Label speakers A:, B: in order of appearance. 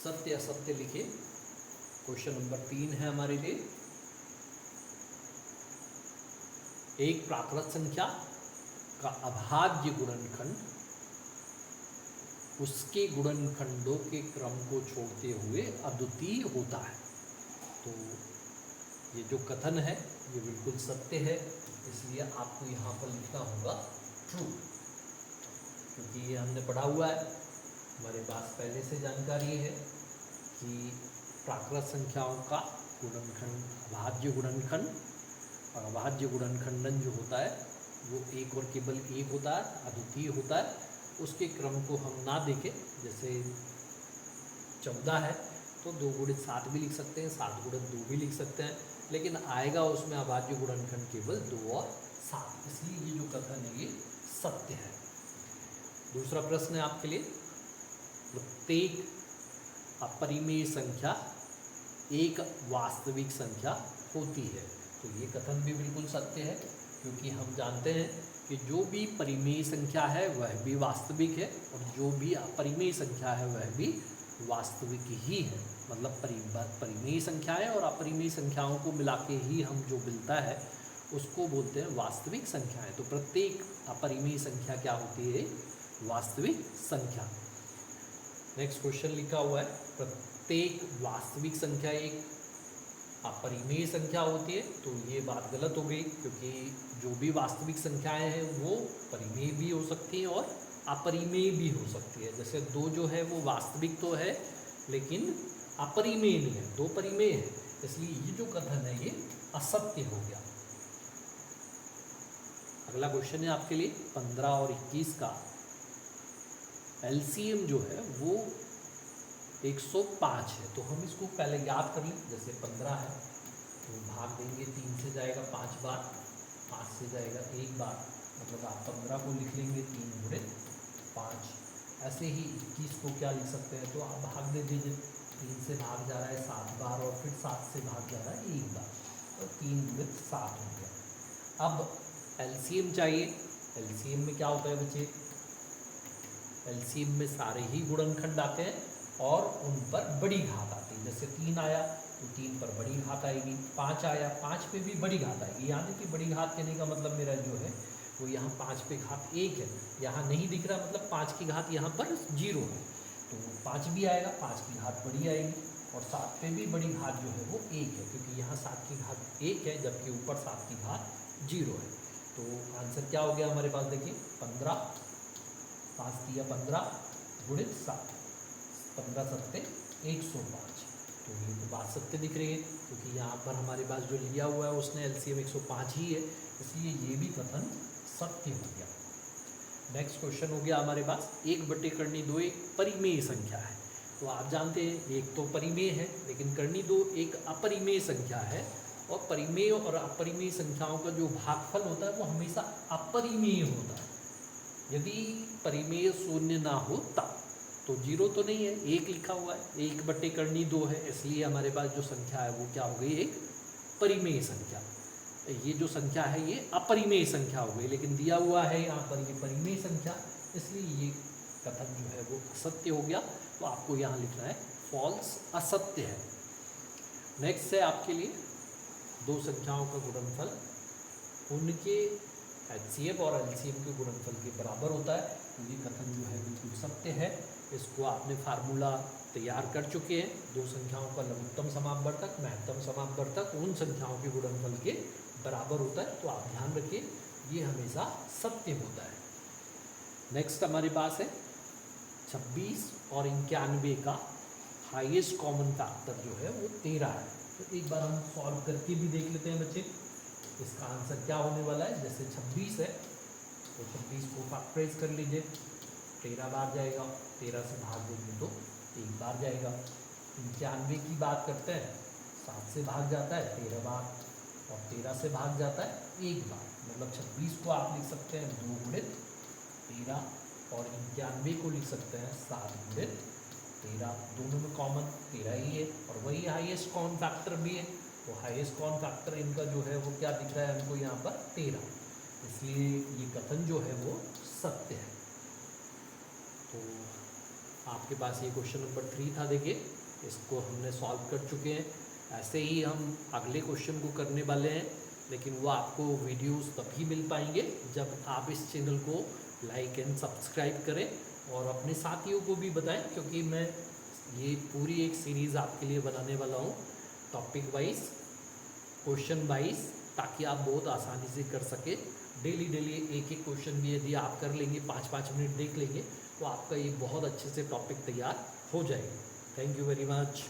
A: सत्य असत्य लिखिए। क्वेश्चन नंबर 3 है हमारे लिए। एक प्राकृत संख्या का अभाज्य गुणनखंड उसके गुणनखंडों के क्रम को छोड़ते हुए अद्वितीय होता है। तो ये जो कथन है ये बिल्कुल सत्य है, इसलिए आपको यहाँ पर लिखना होगा ट्रू, क्योंकि ये हमने पढ़ा हुआ है, हमारे पास पहले से जानकारी है कि प्राकृत संख्याओं का गुणनखंड अभाज्य गुणनखंड, और अभाज्य गुणनखंडन जो होता है वो एक और केवल एक होता है, अद्वितीय होता है। उसके क्रम को हम ना देखें, जैसे 14 है तो 2 गुणित 7 भी लिख सकते हैं, 7 गुणित 2 भी लिख सकते हैं, लेकिन आएगा उसमें अभाज्य गुणनखंड केवल 2 और 7, इसलिए ये जो कथन है ये सत्य है। दूसरा प्रश्न है आपके लिए, प्रत्येक अपरिमेय संख्या एक वास्तविक संख्या होती है। तो ये कथन भी बिल्कुल सत्य है, क्योंकि हम जानते हैं कि जो भी परिमेय संख्या है वह भी वास्तविक है, और जो भी अपरिमेय संख्या है वह भी वास्तविक ही है। मतलब परिमेय संख्याएं और अपरिमेय संख्याओं को मिला के ही हम जो मिलता है उसको बोलते हैं वास्तविक संख्याएं। तो प्रत्येक अपरिमेय संख्या क्या होती है? वास्तविक संख्या। नेक्स्ट क्वेश्चन लिखा हुआ है, प्रत्येक वास्तविक संख्या एक अपरिमेय संख्या होती है। तो ये बात गलत हो गई, क्योंकि जो भी वास्तविक संख्याएं हैं वो परिमेय भी हो सकती हैं और अपरिमेय भी हो सकती है। जैसे 2 जो है वो वास्तविक तो है लेकिन अपरिमेय नहीं है, 2 परिमेय है, इसलिए ये जो कथन है ये असत्य हो गया। अगला क्वेश्चन है आपके लिए 15 और 21 का। एलसीएम जो है वो 105 है, तो हम इसको पहले याद कर लें। जैसे 15 है तो भाग देंगे, 3 से जाएगा 5 बार, 5 से जाएगा 1 बार, मतलब आप 15 को लिख लेंगे 3 गुणित 5। ऐसे ही 21 को क्या लिख सकते हैं, तो आप भाग दे दीजिए, 3 से भाग जा रहा है 7 बार और फिर 7 से भाग जा रहा है 1 बार, तो 3 गुणित 7 हो गया। अब एलसीएम चाहिए। एलसीएम में क्या होता है बच्चे? एलसीएम में सारे ही गुणनखंड आते हैं और उन पर बड़ी घात आती है। जैसे 3 आया तो 3 पर बड़ी घात आएगी, 5 आया 5 पे भी बड़ी घात आएगी। यानी कि बड़ी घात कहने का मतलब मेरा जो है वो यहाँ 5 पे घात 1 है, यहाँ नहीं दिख रहा, मतलब 5 की घात यहाँ पर 0 है, तो 5 भी आएगा, 5 की घात बड़ी आएगी, और 7 पे भी बड़ी घात जो है वो 1 है, क्योंकि यहाँ 7 की घात 1 है जबकि ऊपर 7 की घात 0 है। तो आंसर क्या हो गया हमारे पास? देखिए 15, 5 दिया 15 गुणित 7, 15 सत्ते 105। तो ये तो बात सत्य दिख रही है, क्योंकि यहाँ पर हमारे पास जो लिया हुआ है उसने एलसीएम 105 ही है, इसलिए ये भी कथन सत्य हो गया। नेक्स्ट क्वेश्चन हो गया हमारे पास, 1/2 एक परिमेय संख्या है। तो आप जानते हैं एक तो परिमेय है, लेकिन करनी 2 एक अपरिमेय संख्या है, और परिमेय और अपरिमेय संख्याओं का जो भागफल होता है वो हमेशा अपरिमेय होता है। यदि परिमेय 0 ना हो तब, तो 0 तो नहीं है, 1 लिखा हुआ है, 1/2 है, इसलिए हमारे पास जो संख्या है वो क्या हो गई? एक परिमेय संख्या। ये जो संख्या है ये अपरिमेय संख्या हो गई, लेकिन दिया हुआ है यहाँ पर ये परिमेय संख्या, इसलिए ये कथन जो है वो असत्य हो गया। तो आपको यहाँ लिखना है फॉल्स, असत्य है। नेक्स्ट है आपके लिए 2 संख्याओं का गुणनफल उनके एचसीएफ और एलसीएम के गुणनफल के बराबर होता है। तो ये कथन जो है बिल्कुल सत्य है। इसको आपने फार्मूला तैयार कर चुके हैं। 2 संख्याओं का लघुत्तम समापवर्तक, महत्तम समापवर्तक उन संख्याओं के गुणनफल के बराबर होता है। तो आप ध्यान रखिए ये हमेशा सत्य होता है। नेक्स्ट हमारे पास है 26 और 91 का हाईएस्ट कॉमन फैक्टर जो है वो 13 है। तो एक बार हम सॉल्व करके भी देख लेते हैं बच्चे, इसका आंसर क्या होने वाला है। जैसे 26 है तो 26 को फैक्टराइज कर लीजिए, 13 बार जाएगा, 13 से भाग देंगे तो 1 बार जाएगा। 91 की बात करते हैं, 7 से भाग जाता है 13 बार, और 13 से भाग जाता है 1 बार, मतलब 26 को आप लिख सकते हैं 2 गुणित 13, और 91 को लिख सकते हैं 7 गुणित 13। दोनों में कॉमन 13 ही है, और वही हाईएस्ट कॉमन फैक्टर भी है। तो हाईएस्ट कॉमन फैक्टर इनका जो है वो क्या दिख रहा है हमको यहाँ पर? 13, इसलिए ये कथन जो है वो सत्य है। तो आपके पास ये क्वेश्चन नंबर 3 था, देखिए इसको हमने सॉल्व कर चुके हैं। ऐसे ही हम अगले क्वेश्चन को करने वाले हैं, लेकिन वो आपको वीडियोस तभी मिल पाएंगे जब आप इस चैनल को लाइक एंड सब्सक्राइब करें और अपने साथियों को भी बताएं, क्योंकि मैं ये पूरी एक सीरीज़ आपके लिए बनाने वाला हूँ टॉपिक वाइज, क्वेश्चन वाइज, ताकि आप बहुत आसानी से कर सके। डेली एक एक क्वेश्चन भी यदि आप कर लेंगे, 5-5 मिनट देख लेंगे, तो आपका ये बहुत अच्छे से टॉपिक तैयार हो जाएगा। Thank you very much.